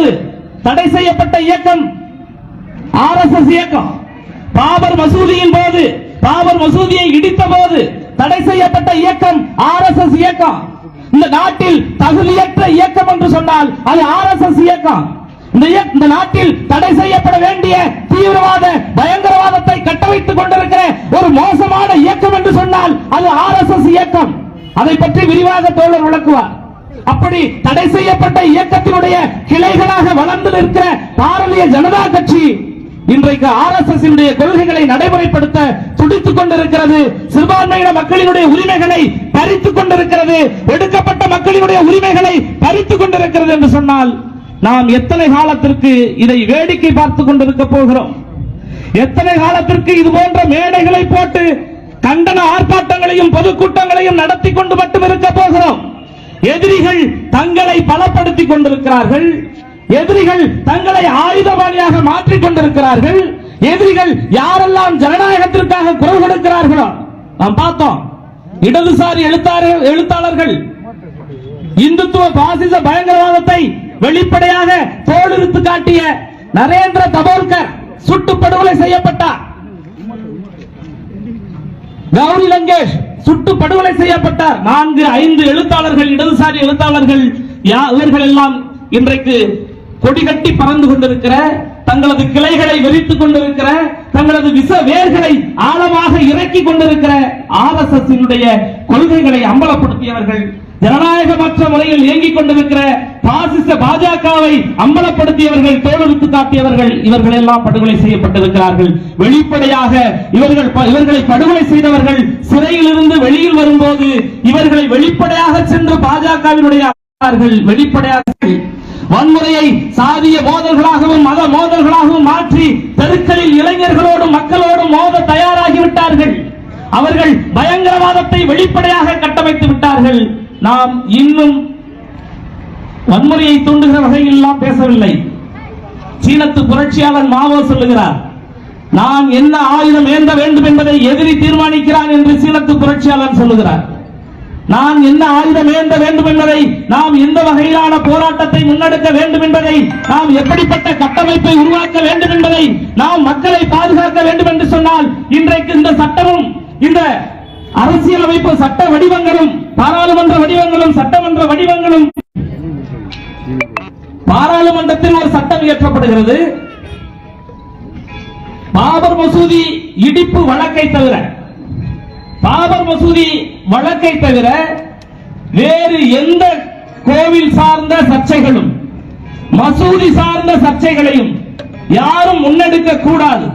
போது தடை செய்யப்பட்ட இயக்கம் RSS இயக்கம். பாபர் மசூதியின் போது, பாபர் மசூதியை இடித்த போது தடை செய்யப்பட்ட இயக்கம் RSS இயக்கம். இந்த நாட்டில் தகுதியற்ற இயக்கம் என்று சொன்னால் அது RSS இயக்கம். இந்த நாட்டில் தடை செய்யப்பட வேண்டிய தீவிரவாத பயங்கரவாதத்தை கட்டமைத்துக் கொண்டிருக்கிற ஒரு மோசமான இயக்கம் என்று சொன்னால் அது RSS இயக்கம். அதை பற்றி விரிவாக தோழர் விளக்குவார். அப்படி தடை செய்யப்பட்ட இயக்கத்தினுடைய கிளைகளாக வளர்ந்து நிற்கிற பாரதிய ஜனதா கட்சி இன்றைக்கு RSS கொள்கைகளை நடைமுறைப்படுத்த துடித்துக் கொண்டிருக்கிறது. சிறுபான்மையின மக்களினுடைய உரிமைகளை பறித்துக் கொண்டிருக்கிறது. ஒடுக்கப்பட்ட மக்களினுடைய உரிமைகளை பறித்துக் கொண்டிருக்கிறது என்று சொன்னால் நாம் எத்தனை காலத்திற்கு இதை வேடிக்கை பார்த்துக் கொண்டிருக்க போகிறோம்? எத்தனை காலத்திற்கு இது போன்ற மேடைகளை போட்டு கண்டன ஆர்ப்பாட்டங்களையும் பொதுக்கூட்டங்களையும் நடத்தி கொண்டு மட்டும் இருக்க போகிறோம்? எதிரிகள் தங்களை பலப்படுத்திக் கொண்டிருக்கிறார்கள். எதிரிகள் தங்களை ஆயுதபாணியாக மாற்றிக் கொண்டிருக்கிறார்கள். எதிரிகள் யாரெல்லாம் ஜனநாயகத்திற்காக குரல் கொடுக்கிறார்களோ நாம் பார்த்தோம். இடதுசாரி எழுத்தாளர்கள் இந்துத்துவ பாசிச பயங்கரவாதத்தை வெளிப்படையாக தோலுரித்து காட்டிய நரேந்திர தபோல்கர் சுட்டு படுகொலை செய்யப்பட்டார். கௌரி லங்கேஷ் சுட்டு படுகொலை செய்யப்பட்டார். 4-5 எழுத்தாளர்கள், இடதுசாரி எழுத்தாளர்கள், இவர்கள் எல்லாம் இன்றைக்கு கொடிகட்டி பறந்து கொண்டிருக்கிற, தங்களது கிளைகளை விரித்துக் கொண்டிருக்கிற, தங்களது விச வேர்களை ஆழமாக இறக்கி கொண்டிருக்கிற RSS கொள்கைகளை அம்பலப்படுத்தியவர்கள், ஜனநாயகமற்ற முறையில் இயங்கிக் கொண்டிருக்கிற பாசிச பாஜகவை அம்பலப்படுத்தியவர்கள், தோலுரித்து காட்டியவர்கள், இவர்கள் எல்லாம் படுகொலை செய்யப்பட்டிருக்கிறார்கள். வெளிப்படையாக இவர்களை படுகொலை செய்தவர்கள் சிறையில் இருந்து வெளியில் வரும்போது இவர்களை வெளிப்படையாக சென்று பாஜகவினுடைய வெளிப்படையாக வன்முறையை சாதிய மோதல்களாகவும் மத மோதல்களாகவும் மாற்றி தெருக்களில் இளைஞர்களோடும் மக்களோடும் மோத தயாராகிவிட்டார்கள். அவர்கள் பயங்கரவாதத்தை வெளிப்படையாக கட்டமைத்து விட்டார்கள். நாம் இன்னும் வன்முறையை தூண்டுகிற வகையில் எல்லாம் பேசவில்லை. சீனத்து புரட்சியாளர் மாவோ சொல்லுகிறார், நான் என்ன ஆயுதம் ஏந்த வேண்டும் என்பதை எதிரி தீர்மானிக்கிறான் என்று சீனத்து புரட்சியாளர் சொல்லுகிறார். நான் என்ன ஆயுதம் ஏந்த வேண்டும் என்பதை, நாம் எந்த வகையிலான போராட்டத்தை முன்னெடுக்க வேண்டும் என்பதை, நாம் எப்படிப்பட்ட கட்டமைப்பை உருவாக்க வேண்டும் என்பதை, நாம் மக்களை பாதுகாக்க வேண்டும் என்று சொன்னால் இன்றைக்கு இந்த சட்டமும் இந்த அரசியலமைப்பு சட்ட வடிவங்களும் பாராளுமன்ற வடிவங்களும் சட்டமன்ற வடிவங்களும், பாராளுமன்றத்தில் ஒரு சட்டம் இயற்றப்படுகிறது. பாபர் மசூதி இடிப்பு வழக்கை தவிர, பாபர் மசூதி வழக்கை தவிர வேறு எந்த கோவில் சார்ந்த சர்ச்சைகளும் மசூதி சார்ந்த சர்ச்சைகளையும் யாரும் முன்னெடுக்க கூடாது.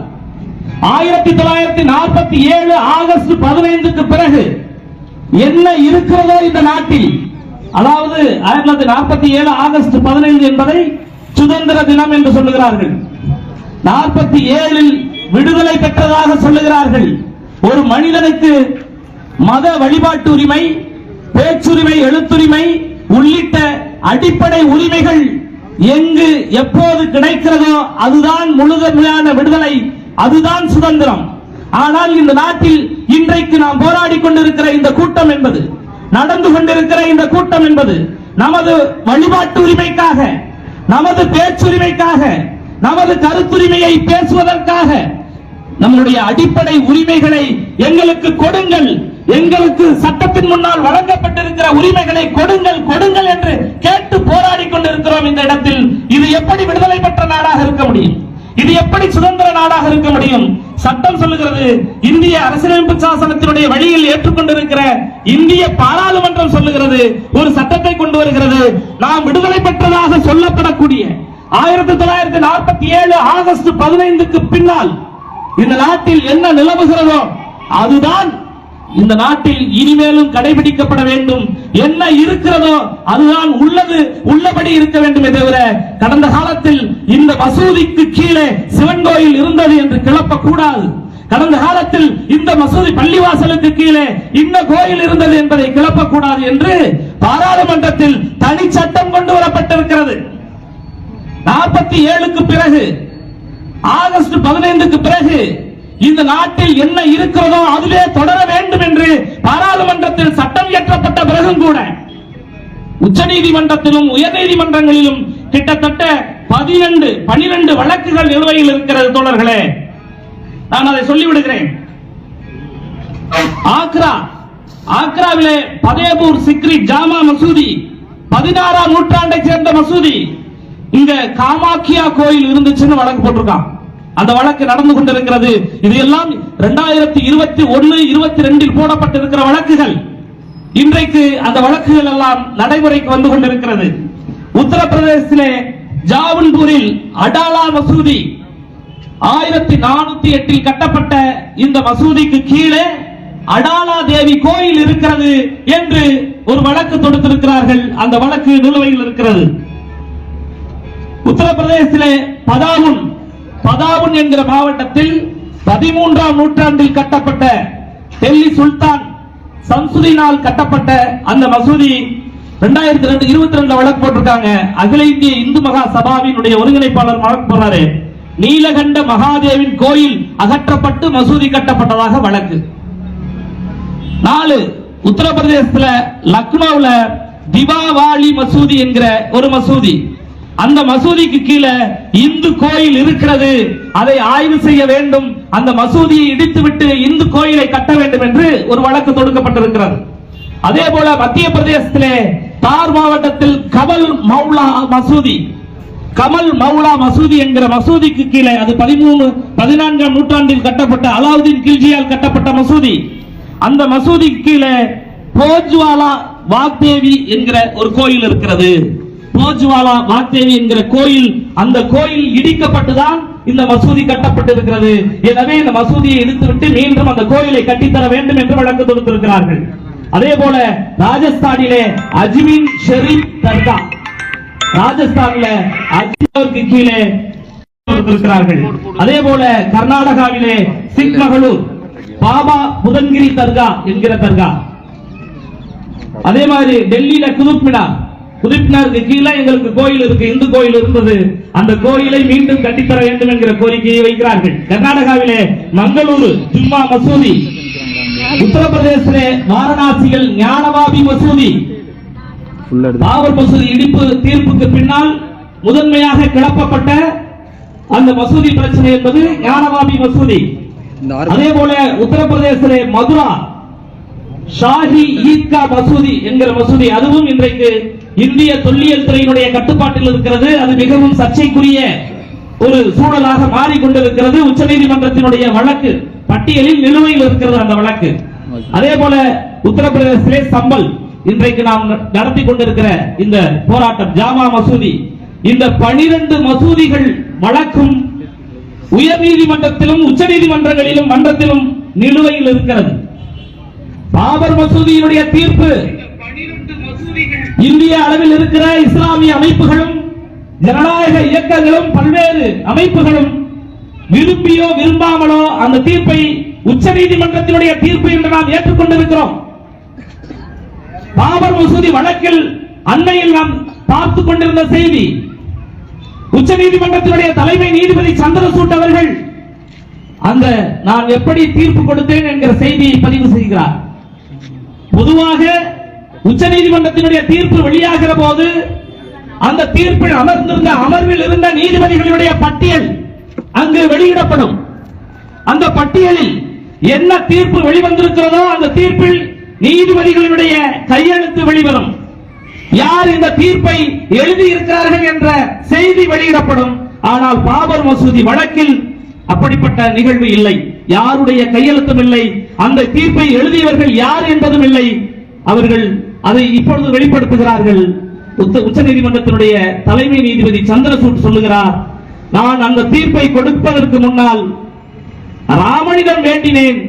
1947 ஆகஸ்ட் 15க்கு பிறகு என்ன இருக்கிறதோ இந்த நாட்டில், அதாவது 1947 ஆகஸ்ட் 15 என்பதை சுதந்திர தினம் என்று சொல்லுகிறார்கள். 47 விடுதலை பெற்றதாக சொல்லுகிறார்கள். ஒரு மனிதனுக்கு மத வழிபாட்டு உரிமை, பேச்சுரிமை, எழுத்துரிமை உள்ளிட்ட அடிப்படை உரிமைகள் எங்கு எப்போது கிடைக்கிறதோ அதுதான் முழுமையான விடுதலை, அதுதான் சுதந்திரம். ஆனால் இந்த நாட்டில் இன்றைக்கு நாம் போராடி கொண்டிருக்கிற இந்த கூட்டம் என்பது, நடந்து கொண்டிருக்கிற இந்த கூட்டம் என்பது நமது வழிபாட்டு உரிமைக்காக, நமது பேச்சுரிமைக்காக, நமது கருத்துரிமையை பேசுவதற்காக, நம்முடைய அடிப்படை உரிமைகளை எங்களுக்கு கொடுங்கள், எங்களுக்கு சட்டத்தின் முன்னால் வழங்கப்பட்டிருக்கிற உரிமைகளை கொடுங்கள் கொடுங்கள் என்று கேட்டு போராடி கொண்டிருக்கிறோம். இந்த இடத்தில் இது எப்படி விடுதலை பெற்ற நாடாக இருக்க முடியும்? இது எப்படி சுதந்திர நாடாக இருக்க முடியும்? சட்டம் சொல்லுகிறது, இந்திய அரசியலமைப்பு சாசனத்தினுடைய வழியில் ஏற்றுக்கொண்டிருக்கிற இந்திய பாராளுமன்றம் சொல்லுகிறது, ஒரு சட்டத்தை கொண்டு வருகிறது. நாம் விடுதலை பெற்றதாக சொல்லப்படக்கூடிய 1947 ஆகஸ்ட் 15க்கு பின்னால் இந்த நாட்டில் என்ன நிலவுகிறதோ அதுதான் இந்த நாட்டில் இனிமேலும் கடைபிடிக்கப்பட வேண்டும். என்ன இருக்கிறதோ அதுதான் உள்ளபடி இருக்க வேண்டுமே தவிர, கடந்த காலத்தில் இந்த மசூதிக்கு கீழே சிவன் கோயில் இருந்தது என்று கிளப்பக்கூடாது. கடந்த காலத்தில் இந்த மசூதி பள்ளிவாசலுக்கு கீழே இந்த கோயில் இருந்தது என்பதை கிளப்பக்கூடாது என்று பாராளுமன்றத்தில் தனி சட்டம் கொண்டு வரப்பட்டிருக்கிறது. 47க்கு பிறகு, ஆகஸ்ட் 15க்கு பிறகு இந்த நாட்டில் என்ன இருக்கிறதோ அதுவே தொடர வேண்டும் என்று பாராளுமன்றத்தில் சட்டம் இயற்றப்பட்ட பிறகும் கூட உச்ச நீதிமன்றத்திலும் உயர் நீதிமன்றங்களிலும் கிட்டத்தட்ட 12 வழக்குகள் நிலுவையில் இருக்கிறது தோழர்களே. நான் அதை சொல்லிவிடுகிறேன். ஆக்ராவிலே பதேபூர் சிக்ரி ஜாமா மசூதி 16ஆம் நூற்றாண்டை சேர்ந்த மசூதி. இங்க காமாக்கியா கோயில் இருந்துச்சுன்னு வழக்கு போட்டிருக்கான். அந்த வழக்கு நடந்து கொண்டிருக்கிறது. இது எல்லாம் 2021, 22 போடப்பட்டிருக்கிற வழக்குகள். இன்றைக்கு அந்த வழக்குகள் எல்லாம் நடைமுறைக்கு வந்து கொண்டிருக்கிறது. உத்தரப்பிரதேசத்திலே ஜாவன்பூரில் அடாலா மசூதி 1408 கட்டப்பட்ட இந்த மசூதிக்கு கீழே அடாலா தேவி கோயில் இருக்கிறது என்று ஒரு வழக்கு தொடுத்திருக்கிறார்கள். அந்த வழக்கு நிலுவையில் இருக்கிறது. உத்தரப்பிரதேசத்திலே பதாவுன் என்கிற மாவட்டத்தில் 13ஆம் நூற்றாண்டில் கட்டப்பட்ட டெல்லி சுல்தான் சம்சுதீனால் கட்டப்பட்ட அந்த மசூதி 2022 வழக்கு போட்டிருக்காங்க. அகில இந்திய இந்து மகா சபாவினுடைய ஒருங்கிணைப்பாளர் வழக்கு போறாரு. நீலகண்ட மகாதேவின் கோயில் அகற்றப்பட்டு மசூதி கட்டப்பட்டதாக வழக்கு. 4 உத்தரப்பிரதேசத்துல லக்னோவுல திவாவாளி மசூதி என்கிற ஒரு மசூதி. அந்த மசூதிக்கு கீழே இந்து கோயில் இருக்கிறது, அதை ஆய்வு செய்ய வேண்டும், அந்த மசூதியை இடித்துவிட்டு இந்து கோயிலை கட்ட வேண்டும் என்று ஒரு வழக்கு தொடுக்கப்பட்டிருக்கிறது. அதே போல மத்திய பிரதேசத்திலே தார் மாவட்டத்தில் கமல் மௌலா மசூதி என்கிற மசூதிக்கு கீழே, அது 14ஆம் நூற்றாண்டில் கட்டப்பட்ட அலாவுதீன் கில்ஜியால் கட்டப்பட்ட மசூதி. அந்த மசூதிக்கு கீழே போஜ்வாலா வாக்தேவி என்கிற ஒரு கோயில் இருக்கிறது. போஜ்வாலா வாக்தேவி என்கிற கோயில், அந்த கோயில் இடிக்கப்பட்டுதான் இந்த மசூதி கட்டப்பட்டிருக்கிறது. எனவே இந்த மசூதியை இடித்துவிட்டு மீண்டும் அந்த கோயிலை கட்டித்தர வேண்டும் என்று வழக்கு தொடுத்திருக்கிறார்கள். அதே போல ராஜஸ்தானிலே அஜ்மீர் ஷெரீப் தர்கா, ராஜஸ்தானிலே அஜ்மீருக்கு கீழே இருக்கிறார்கள். அதே போல கர்நாடகாவிலே சிக்மகளூர் பாபா புதன்கிரி தர்கா என்கிற தர்கா. அதே மாதிரி டெல்லியில குதுப்மினாருக்கு கீழே எங்களுக்கு கோயில் இருக்கு, இந்து கோயில் இருந்தது, அந்த கோயிலை மீண்டும் கட்டித்தர வேண்டும் என்கிற கோரிக்கையை வைக்கிறார்கள். கர்நாடகாவிலே மங்களூரு ஜும்மா மசூதி, உத்தரப்பிரதேசத்திலே வாரணாசியில் ஞானவாபி மசூதி. பாபர் மசூதி இடிப்பு தீர்ப்புக்கு பின்னால் முதன்மையாக கிளப்பப்பட்ட அந்த மசூதி பிரச்சனை என்பது ஞானவாபி மசூதி. அதே போல உத்தரப்பிரதேசத்திலே மதுரா ஷாஹி ஈத்கா மசூதி என்கிற மசூதி, அதுவும் இன்றைக்கு இந்திய தொல்லியல் துறையினுடைய கட்டுப்பாட்டில் இருக்கிறது. அது மிகவும் சர்ச்சைக்குரிய ஒரு சூழலாக மாறிக்கொண்டிருக்கிறது. உச்சநீதிமன்றத்தினுடைய வழக்கு பட்டியலில் நிலுவையில் இருக்கிறது அந்த வழக்கு. அதே போல உத்தரப்பிரதேசத்திலே சம்பல், இன்றைக்கு நாம் நடத்தி கொண்டிருக்கிற இந்த போராட்டம் ஜாமா மசூதி, இந்த 12 மசூதிகள் வழக்கும் உயர் நீதிமன்றத்திலும் உச்ச நீதிமன்றங்களிலும் மன்றத்திலும் நிலுவையில் இருக்கிறது. பாபர் மசூதியினுடைய தீர்ப்பு இந்திய அளவில் இருக்கிற இஸ்லாமிய அமைப்புகளும் ஜனநாயக இயக்கங்களும் பல்வேறு அமைப்புகளும் விரும்பியோ விரும்பாமலோ அந்த தீர்ப்பை உச்ச நீதிமன்றத்தினுடைய தீர்ப்பு என்று நாம் ஏற்றுக்கொண்டிருக்கிறோம். பாபர் மசூதி வழக்கில் அண்மையில் நாம் பார்த்துக் கொண்டிருந்த செய்தி, உச்ச நீதிமன்றத்தினுடைய தலைமை நீதிபதி சந்திரசூட் அவர்கள் அந்த நான் எப்படி தீர்ப்பு கொடுத்தேன் என்கிற செய்தியை பதிவு செய்கிறார். பொதுவாக உச்ச நீதிமன்றத்தினுடைய தீர்ப்பு வெளியாகிற போது அந்த தீர்ப்பில் அமர்ந்திருந்த அமர்வில் இருந்த நீதிபதிகளுடைய பட்டியல் அங்கு வெளியிடப்படும். அந்த பட்டியலில் என்ன தீர்ப்பு வெளிவந்திருக்கிறதோ அந்த தீர்ப்பில் நீதிபதிகளுடைய கையெழுத்து வெளிவரும். யார் இந்த தீர்ப்பை எழுதியிருக்கிறார்கள் என்ற செய்தி வெளியிடப்படும். ஆனால் பாபர் மசூதி வழக்கில் அப்படிப்பட்ட நிகழ்வு இல்லை. யாருடைய கையெழுத்தும் இல்லை. அந்த தீர்ப்பை எழுதியவர்கள் யார் என்பதும் இல்லை. அவர்கள் அதை இப்பொழுது வெளிப்படுத்துகிறார்கள். உச்ச நீதிமன்றத்தினுடைய தலைமை நீதிபதி சந்திரசூட் சொல்லுகிறார், நான் அந்த தீர்ப்பை கொடுப்பதற்கு முன்னால் ராமனிடம் வேண்டினேன்,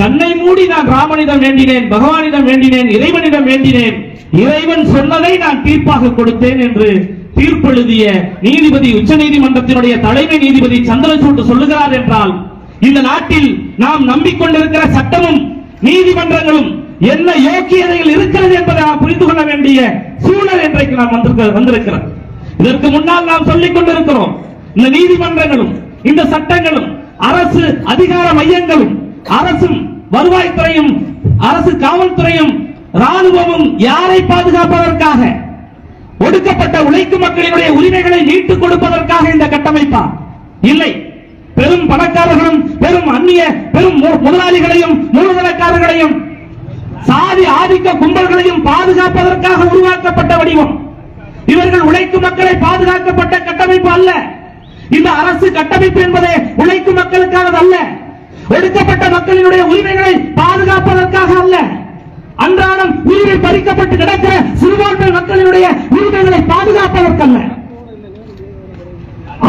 கண்ணை மூடி நான் ராமனிடம் வேண்டினேன், பகவானிடம் வேண்டினேன், இறைவனிடம் வேண்டினேன், இறைவன் சொன்னதை நான் தீர்ப்பாக கொடுத்தேன் என்று தீர்ப்பெழுதிய நீதிபதி உச்ச நீதிமன்றத்தினுடைய தலைமை நீதிபதி சந்திரசூட் சொல்லுகிறார் என்றால், இந்த நாட்டில் நாம் நம்பிக்கொண்டிருக்கிற சட்டமும் நீதிமன்றங்களும் என்ன யோக்கியதையில் இருக்கிறது என்பதை நாம் புரிந்து கொள்ள வேண்டிய சூழல் இன்றைக்கு நாம் வந்திருக்கிறோம். இதற்கு முன்னால் நாம் சொல்லிக் கொண்டிருக்கிறோம், இந்த நீதிமன்றங்களும் இந்த சட்டங்களும் அரசு அதிகார மையங்களும் அரசும் வருவாய்த்துறையும் அரசு காவல்துறையும் ராணுவமும் யாரை பாதுகாப்பதற்காக? ஒடுக்கப்பட்ட உழைக்கும் மக்களினுடைய உரிமைகளை மீட்டுக் கொடுப்பதற்காக இந்த கட்டமைப்பா? இல்லை. பெரும் பணக்காரர்களும் பெரும் அந்நிய பெரும் முதலாளிகளையும் மூலதனக்காரர்களையும் சாதி ஆதிக்க கும்பல்களையும் பாதுகாப்பதற்காக உருவாக்கப்பட்ட வடிவம். இவர்கள் உழைக்கும் மக்களை பாதுகாக்கப்பட்ட கட்டமைப்பு அல்ல. இந்த அரசு கட்டமைப்பு என்பதே உழைக்கும் மக்களுக்கானது அல்ல. ஒடுக்கப்பட்ட மக்களினுடைய உரிமைகளை பாதுகாப்பதற்காக அல்ல. அன்றாடம் உரிமை பறிக்கப்பட்டு கிடக்கிற சிறுபான்மை மக்களினுடைய உரிமைகளை பாதுகாப்பதற்கல்ல.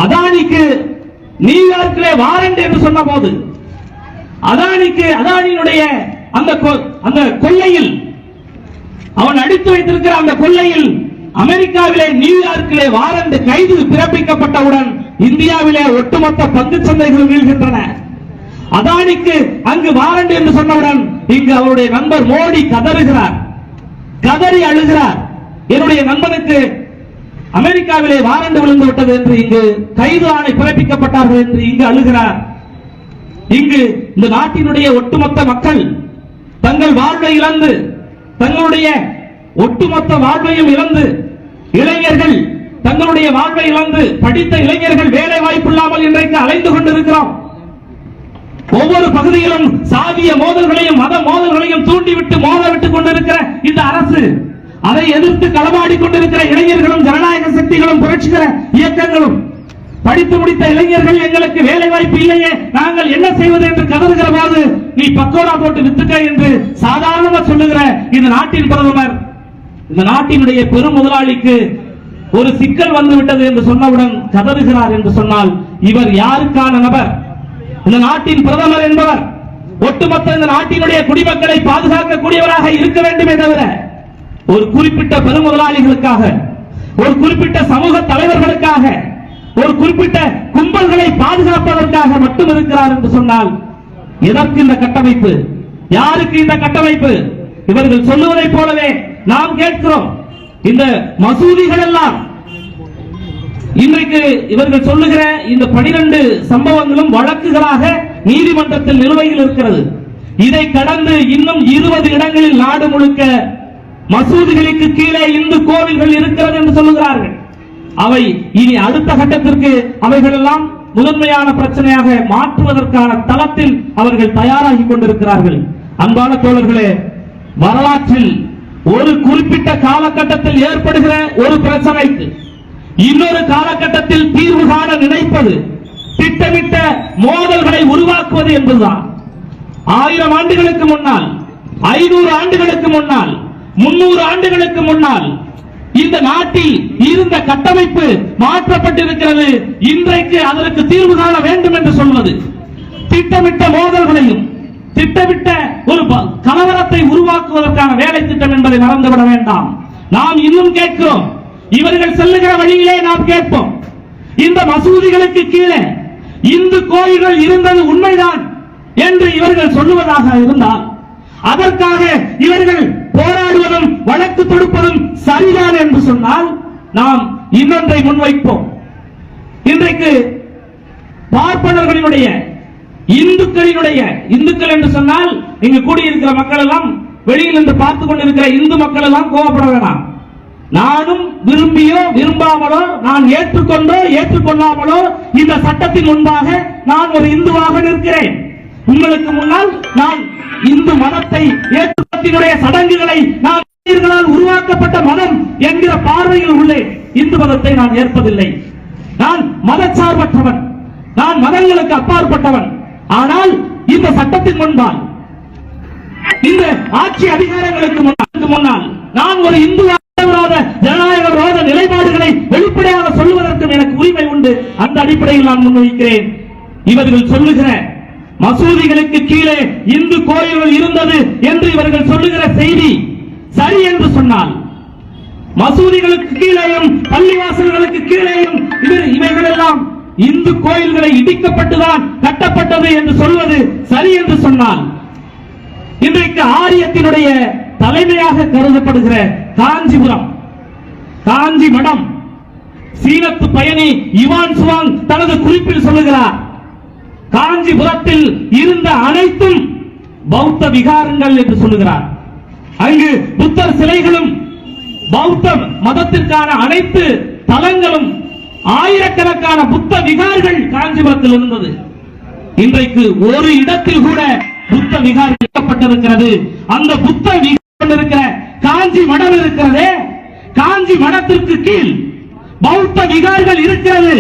அதானிக்கு நியூயார்க்கிலே வாரண்ட் என்று சொன்ன போது அதானியினுடைய அந்த கொள்ளையில் அவன் அடித்து வைத்திருக்கிற அந்த கொள்ளையில் அமெரிக்காவிலே நியூயார்க்கிலே வாரண்ட் கைது பிறப்பிக்கப்பட்டவுடன் இந்தியாவிலே ஒட்டுமொத்த பங்கு சந்தைகள் வீழ்கின்றன. அதானிக்கு அங்கு வாரண்ட் என்று சொன்னவுடன் இங்கு அவருடைய நண்பர் மோடி கதறுகிறார், கதறி அழுகிறார். என்னுடைய நண்பனுக்கு அமெரிக்காவிலே வாரண்ட் விழுந்து விட்டது என்று, இங்கு கைது ஆணை பிறப்பிக்கப்பட்டார்கள் என்று இங்கு அழுகிறார். இங்கு இந்த நாட்டினுடைய ஒட்டுமொத்த மக்கள் தங்கள் வாழ்வை இழந்து, தங்களுடைய ஒட்டுமொத்த வாழ்வையும் இழந்து, இளைஞர்கள் தங்களுடைய வாழ்வை இழந்து, படித்த இளைஞர்கள் வேலை வாய்ப்பு இல்லாமல் இன்றைக்கு அலைந்து கொண்டிருக்கிறோம். ஒவ்வொரு பகுதியிலும் சாதிய மோதல்களையும் மத மோதல்களையும் தூண்டிவிட்டு மோதவிட்டுக் கொண்டிருக்கிற இந்த அரசு, அதை எதிர்த்து களமாடி கொண்டிருக்கிற இளைஞர்களும் ஜனநாயக சக்திகளும் புரட்சிகர இயக்கங்களும், படித்து முடித்த இளைஞர்கள் எங்களுக்கு வேலை வாய்ப்பு இல்லையே, நாங்கள் என்ன செய்வது என்று கதறுகிற போது நீ பக்கோடா போட்டு வித்துக்க என்று சாதாரணமாக சொல்லுகிற இந்த நாட்டின் பிரதமர், இந்த நாட்டினுடைய பெரும் முதலாளிக்கு ஒரு சிக்கல் வந்து விட்டது என்று சொன்னவுடன் கதறுகிறார் என்று சொன்னால் இவர் யாருக்கான நபர்? இந்த நாட்டின் பிரதமர் என்பவர் ஒட்டுமொத்த இந்த நாட்டினுடைய குடிமக்களை பாதுகாக்கக்கூடியவராக இருக்க வேண்டுமே தவிர ஒரு குறிப்பிட்ட பெரும் முதலாளிகளுக்காக, ஒரு குறிப்பிட்ட சமூக தலைவர்களுக்காக, ஒரு குறிப்பிட்ட கும்பல்களை பாதுகாப்பதற்காக மட்டும் இருக்கிறார் என்று சொன்னால் எதற்கு இந்த கட்டமைப்பு? யாருக்கு இந்த கட்டமைப்பு? இவர்கள் சொல்லுவதை போலவே நாம் கேட்கிறோம். இந்த மசூதிகள் எல்லாம் இன்றைக்கு இவர்கள் சொல்லுகிற இந்த 12 சம்பவங்களும் வழக்குகளாக நீதிமன்றத்தில் நிலுவையில் இருக்கிறது. இதை கடந்து இன்னும் 20 இடங்களில் நாடு முழுக்க மசூதிகளுக்கு கீழே இந்து கோவில்கள் இருக்கிறது என்று சொல்லுகிறார்கள். அவை இனி அடுத்த கட்டத்திற்கு அவைகள் எல்லாம் முதன்மையான பிரச்சனையாக மாற்றுவதற்கான தளத்தில் அவர்கள் தயாராகி கொண்டிருக்கிறார்கள். அன்பான தோழர்களே, வரலாற்றில் ஒரு குறிப்பிட்ட காலகட்டத்தில் ஏற்படுகிற ஒரு பிரச்சனைக்கு இன்னொரு காலகட்டத்தில் தீர்வு காண நினைப்பது, திட்டமிட்ட மோதல்களை உருவாக்குவது என்பதுதான். 1000 ஆண்டுகளுக்கு முன்னால், 500 ஆண்டுகளுக்கு முன்னால், 300 ஆண்டுகளுக்கு முன்னால் இந்த நாட்டில் இருந்த கட்டமைப்பு மாற்றப்பட்டிருக்கிறது. இன்றைக்கு அதற்கு தீர்வு காண வேண்டும் என்று சொல்வது திட்டமிட்ட மோதல்களையும் திட்டமிட்ட ஒரு கலவரத்தை உருவாக்குவதற்கான வேலை திட்டம் என்பதை மறந்துவிட வேண்டாம். நாம் இன்னும் கேட்கிறோம், இவர்கள் செல்லுகிற வழியிலே நாம் கேட்போம். இந்த மசூதிகளுக்கு கீழே இந்து கோயில்கள் இருந்தது உண்மைதான் என்று இவர்கள் சொல்லுவதாக இருந்தால் அதற்காக இவர்கள் போராடுவதும் வழக்கு தொடுப்பதும் சரிதான் என்று சொன்னால் நாம் இன்னொன்றை முன்வைப்போம். இன்றைக்கு பார்ப்பனர்களினுடைய இந்துக்கள் என்று சொன்னால் இங்கு கூடியிருக்கிற மக்கள் எல்லாம், வெளியில் இருந்து பார்த்துக் கொண்டிருக்கிற இந்து மக்கள் எல்லாம் கோபப்பட வேண்டாம். நானும் விரும்பியோ விரும்பாமலோ, நான் ஏற்றுக்கொண்டோ ஏற்றுக்கொள்ளாமலோ இந்த சட்டத்தின் முன்பாக நான் ஒரு இந்துவாக நிற்கிறேன். உங்களுக்கு முன்னால் நான் இந்து மதத்தை ஏற்றுக்கொண்டினுடைய சடங்குகளை நான் உருவாக்கப்பட்ட மதம் என்கிற பார்வையில் உள்ளே இந்து மதத்தை நான் ஏற்பதில்லை. நான் மதச்சார்பற்றவன், நான் மதங்களுக்கு அப்பாற்பட்டவன். ஆனால் இந்த சட்டத்தின் முன்பால், இந்த ஆட்சி அதிகாரங்களுக்கு முன்னால் நான் ஒரு இந்து ஜனநாயக விரோத நிலைப்பாடுகளை வெளிப்படையாக சொல்லுவதற்கும் எனக்கு உரிமை உண்டு. அந்த அடிப்படையில் நான் முன்வைக்கிறேன். இவர்கள் சொல்லுகிற மசூதிகளுக்கு கீழே இந்து கோயில்கள் இருந்தது என்று இவர்கள் சொல்லுகிற செய்தி சரி என்று சொன்னால், மசூதிகளுக்கு கீழேயும் பள்ளிவாசல்களுக்கு கீழேயும் இவைகள் எல்லாம் இந்து கோயில்களை இடிக்கப்பட்டுதான் கட்டப்பட்டது என்று சொல்வது சரி என்று சொன்னால், இன்றைக்கு ஆரியத்தினுடைய தலைமையாக கருதப்படுகிற காஞ்சிபுரம், காஞ்சி மடம், சீனத்து பயணி யுவான் சுவாங் தனது குறிப்பில் சொல்லுகிறார், காஞ்சிபுரத்தில் இருந்த அனைத்தும் பௌத்த விகாரங்கள் என்று சொல்லுகிறார். அங்கு புத்தர் சிலைகளும் பௌத்த மதத்திற்கான அனைத்து தலங்களும் ஆயிரக்கணக்கான புத்த விகார்கள் காஞ்சிபுரத்தில் இருந்தது. இன்றைக்கு ஒரு இடத்தில் கூட புத்த விகார் கட்டப்பட்டிருக்கிறது. அந்த புத்த விகார் இருக்கிற காஞ்சி மடம் இருக்கிறதே, காஞ்சி மடத்திற்கு கீழ் பௌத்த விகார்கள் இருக்கிறது.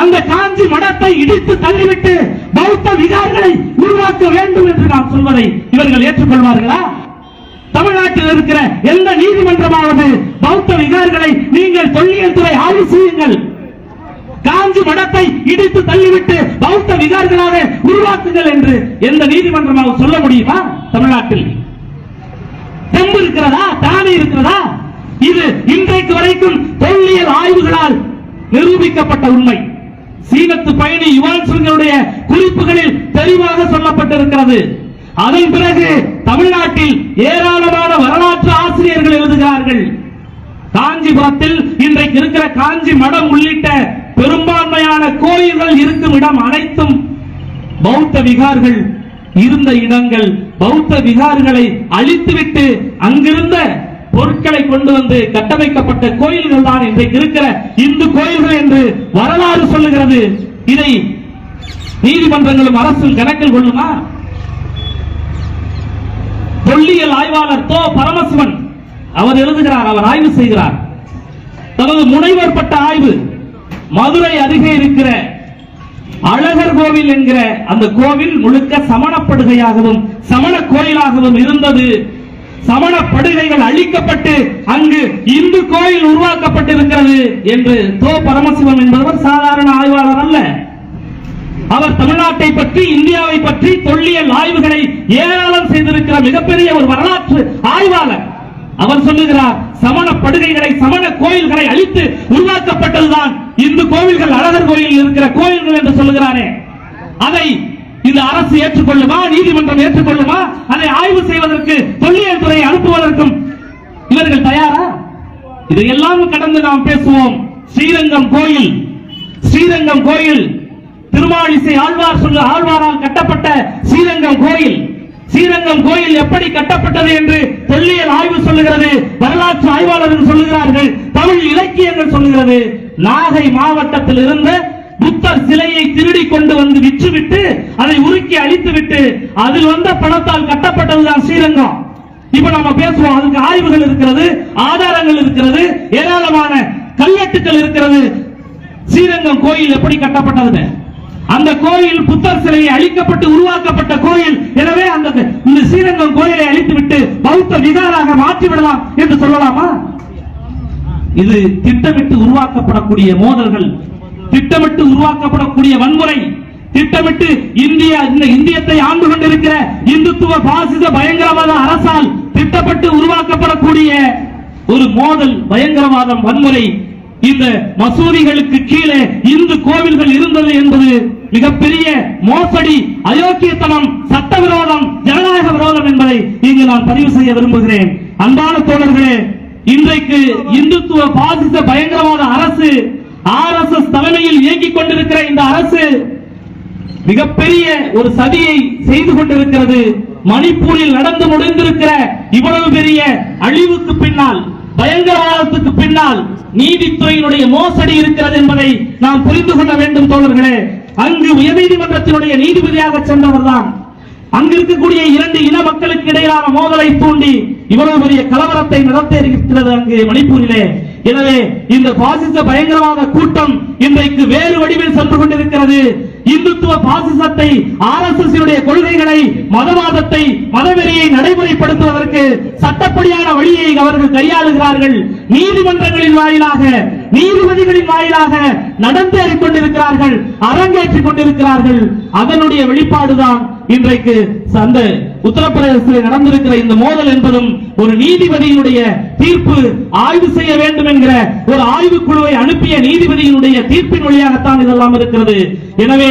அந்த காஞ்சி மடத்தை இடித்து தள்ளிவிட்டு பௌத்த விகார்களை உருவாக்க வேண்டும் என்று நாம் சொல்வதை இவர்கள் ஏற்றுக்கொள்வார்களா? தமிழ்நாட்டில் இருக்கிற எந்த நீதிமன்றமாவது பௌத்த விகார்களை நீங்கள் தொல்லியல் துறை ஆய்வு செய்யுங்கள், காஞ்சி மடத்தை இடித்து தள்ளிவிட்டு பௌத்த விகார்களாக உருவாக்குங்கள் என்று எந்த நீதிமன்றமாக சொல்ல முடியுமா? தமிழ்நாட்டில் தெம்பு இருக்கிறதா? தானே இருக்கிறதா? இது இன்றைக்கு வரைக்கும் தொல்லியல் ஆய்வுகளால் நிரூபிக்கப்பட்ட உண்மை. சீனத்து பயணி யுவான் சுங்கருடைய குறிப்புகளில் தெளிவாக சொல்லப்பட்டிருக்கிறது. அதன் பிறகு தமிழ்நாட்டில் ஏராளமான வரலாற்று ஆசிரியர்கள் எழுதுகிறார்கள். காஞ்சிபுரத்தில் இன்றைக்கு இருக்கிற காஞ்சி மடம் உள்ளிட்ட பெரும்பான்மையான கோயில்கள் இருக்கும் இடம் அனைத்தும் பௌத்த விகார்கள் இருந்த இடங்கள். பௌத்த விகார்களை அழித்துவிட்டு அங்கிருந்த பொருட்களை கொண்டு வந்து கட்டமைக்கப்பட்ட கோயில்கள் தான் இன்றைக்கு இருக்கிற இந்து கோயில்கள் என்று வரலாறு சொல்லுகிறது. இதை நீதிமன்றங்களும் அரசும் கணக்கில் கொள்ளுமா? தொல்லியல் ஆய்வாளர் தோ பரமசிவன் அவர் எழுதுகிறார், அவர் ஆய்வு செய்கிறார். தனது முனைவர் பட்ட ஆய்வு மதுரை அருகே இருக்கிற அழகர் கோவில் என்கிற அந்த கோவில் முழுக்க சமணப்படுகையாகவும் சமண கோயிலாகவும் இருந்தது. சமண படுகைகள் அழிக்கப்பட்டு அங்கு இந்து கோயில் உருவாக்கப்பட்டிருக்கிறது என்று தோ பரமசிவம் என்பவர் சாதாரண ஆய்வாளர் அல்ல. அவர் தமிழ்நாட்டை பற்றி இந்தியாவை பற்றி தொல்லியல் ஆய்வுகளை ஏராளம் செய்திருக்கிற மிகப்பெரிய ஒரு வரலாற்று ஆய்வாளர். அவர் சொல்லுகிறார், சமண படுகைகளை சமண கோயில்களை அழித்து உருவாக்கப்பட்டதுதான் இந்து கோவில்கள், அழகர் கோயில் இருக்கிற கோயில்கள் என்று சொல்லுகிறாரே. அதை இந்த அரசு ஏற்றுக்கொள்ளுமா? நீதிமன்றம் ஏற்றுக்கொள்ளுமா? அதை ஆய்வு செய்வதற்கு தொல்லியல் துறை அனுப்புவதற்கும் இவர்கள் தயாரா? இதையெல்லாம் கடந்து நாம் பேசுவோம். ஸ்ரீரங்கம் கோயில், ஸ்ரீரங்கம் கோயில் திருமாலிசை ஆழ்வாரால் கட்டப்பட்ட ஸ்ரீரங்கம் கோயில். ஸ்ரீரங்கம் கோயில் எப்படி கட்டப்பட்டது என்று தொல்லியல் ஆய்வு சொல்லுகிறது, வரலாற்று ஆய்வாளர்கள் சொல்லுகிறார்கள், தமிழ் இலக்கியங்கள் சொல்லுகிறது. நாகை மாவட்டத்தில் இருந்த புத்தர் சிலையை திருடி கொண்டு வந்து விற்றுவிட்டு அதை உருக்கி அழித்துவிட்டு அதில் வந்த பணத்தால் கட்டப்பட்டதுதான் ஸ்ரீரங்கம். இப்ப நம்ம பேசுவோம், அதுக்கு ஆய்வுகள் இருக்கிறது, ஆதாரங்கள் இருக்கிறது, ஏராளமான கல்வெட்டுகள் இருக்கிறது. ஸ்ரீரங்கம் கோயில் எப்படி கட்டப்பட்டது? அந்த கோயில் புத்தர் சிலையை அழிக்கப்பட்டு உருவாக்கப்பட்ட கோயில். எனவே அந்த இந்த ஸ்ரீரங்கம் கோயிலை அழித்துவிட்டு பௌத்த விகாராக மாற்றிவிடலாம் என்று சொல்லலாமா? இது திட்டமிட்டு உருவாக்கப்படக்கூடிய மோதல்கள், திட்டமிட்டு உருவாக்கப்படக்கூடிய வன்முறை, திட்டமிட்டு இந்தியத்தை ஆண்டு கொண்டிருக்கிற இந்துத்துவ பாசிச பயங்கரவாத அரசால் திட்டப்பட்டு உருவாக்கப்படக்கூடிய ஒரு மோதல், பயங்கரவாதம், வன்முறை. இந்த மசூதிகளுக்கு கீழே இந்து கோவில்கள் இருந்தது என்பது மிகப்பெரிய மோசடி, அயோக்கியத்தனம், சட்டவிரோதம், ஜனநாயக விரோதம் என்பதை இங்கு நான் பதிவு செய்ய விரும்புகிறேன். அன்பான தோழர்களே, இன்றைக்கு இந்துத்துவ பாசிச பயங்கரவாத அரசு, RSS தலைமையில் இயங்கிக் கொண்டிருக்கிற இந்த அரசு மிகப்பெரிய ஒரு சதியை செய்து கொண்டிருக்கிறது. மணிப்பூரில் நடந்து முடிந்திருக்கிற இவ்வளவு பெரிய அழிவுக்கு பின்னால், பயங்கரவாதத்துக்கு பின்னால் நீதித்துறையினுடைய மோசடி இருக்கிறது என்பதை நாம் புரிந்து கொள்ள வேண்டும் தோழர்களே. அங்கு உயர்நீதிமன்றத்தினுடைய நீதிபதியாக சென்றவர் தான் அங்கு இருக்கக்கூடிய இரண்டு இன மக்களுக்கு இடையிலான மோதலை தூண்டி இவ்வளவு பெரிய கலவரத்தை நடத்தி இருக்கிறது அங்கு மணிப்பூரிலே. எனவே இந்த பாசிச பயங்கரவாத கூட்டம் இன்றைக்கு வேறு வடிவில் சென்று கொண்டிருக்கிறது. இந்துத்துவ பாசிசத்தை, RSS கொள்கைகளை, மதவாதத்தை, மதவெறியை நடைமுறைப்படுத்துவதற்கு சட்டப்படியான வழியை அவர்கள் கையாளுகிறார்கள். நீதிமன்றங்களின் வாயிலாக, நீதிபதிகளின் வாயிலாக நடந்தேறிக் கொண்டிருக்கிறார்கள், அரங்கேற்றிக் கொண்டிருக்கிறார்கள். அதனுடைய வெளிப்பாடுதான் இன்றைக்கு அந்த உத்தரப்பிரதேசத்தில் நடந்திருக்கிற இந்த மோதல் என்பதும் ஒரு நீதிபதியினுடைய தீர்ப்பு ஆய்வு செய்ய வேண்டும் என்கிற ஒரு ஆய்வுக்குழுவை அனுப்பிய நீதிபதியினுடைய தீர்ப்பின் வழியாகத்தான் இதெல்லாம் இருக்கிறது. எனவே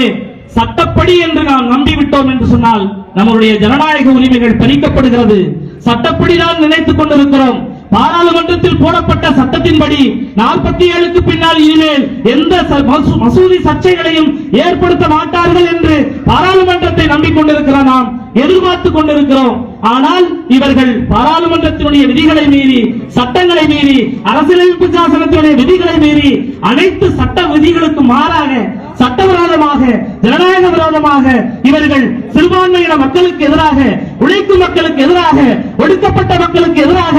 சட்டப்படி என்று நாம் நம்பிவிட்டோம் என்று சொன்னால் நம்முடைய ஜனநாயக உரிமைகள் பறிக்கப்படுகிறது. சட்டப்படி நாம் நினைத்துக் கொண்டிருக்கிறோம். பாராளுமன்றத்தில் போடப்பட்ட சட்டத்தின்படி 47க்கு பின்னால் இனிமேல் எந்த மசூதி சர்ச்சைகளையும் ஏற்படுத்த மாட்டார்கள் என்று பாராளுமன்றத்தை மாற்றத்தை நம்பிக்கொண்டிருக்கிறோம், நாம் எதிர்பார்த்துக் கொண்டிருக்கிறோம். ஆனால் இவர்கள் பாராளுமன்றத்தினுடைய விதிகளை மீறி, சட்டங்களை மீறி, அரசியலமைப்பு சாசனத்தினுடைய விதிகளை மீறி, அனைத்து சட்ட விதிகளுக்கு மாறாக, சட்டவிரோதமாக, ஜனநாயக விரோதமாக இவர்கள் சிறுபான்மையின மக்களுக்கு எதிராக, உழைக்கும் மக்களுக்கு எதிராக, ஒடுக்கப்பட்ட மக்களுக்கு எதிராக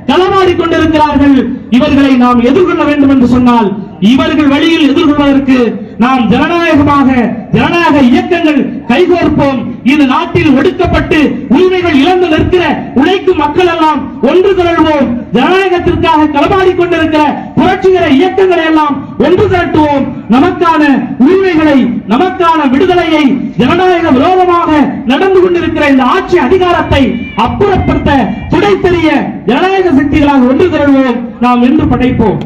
களமாடிக் கொண்டிருக்கிறார்கள். இவர்களை நாம் எதிர்கொள்ள வேண்டும் என்று சொன்னால், இவர்கள் வழியில் எதிர்கொள்வதற்கு நாம் ஜனநாயகமாக, ஜனநாயக இயக்கங்கள் கைகோர்ப்போம். இது நாட்டில் ஒடுக்கப்பட்டு உரிமைகள் இழந்து நிற்கிற உழைக்கும் மக்கள் எல்லாம் ஒன்று திரள்வோம். ஜனநாயகத்திற்காக களமாடிக் கொண்டிருக்கிற புரட்சிகர இயக்கங்களை எல்லாம் ஒன்று திரட்டுவோம். நமக்கான உரிமைகளை, நமக்கான விடுதலையை, ஜனநாயக விரோதமாக நடந்து கொண்டிருக்கிற இந்த ஆட்சி அதிகாரத்தை அப்புறப்படுத்த துடை தெரிய ஜனநாயக சக்திகளாக ஒன்று திரள்வோம். நாம் வென்று படைப்போம்.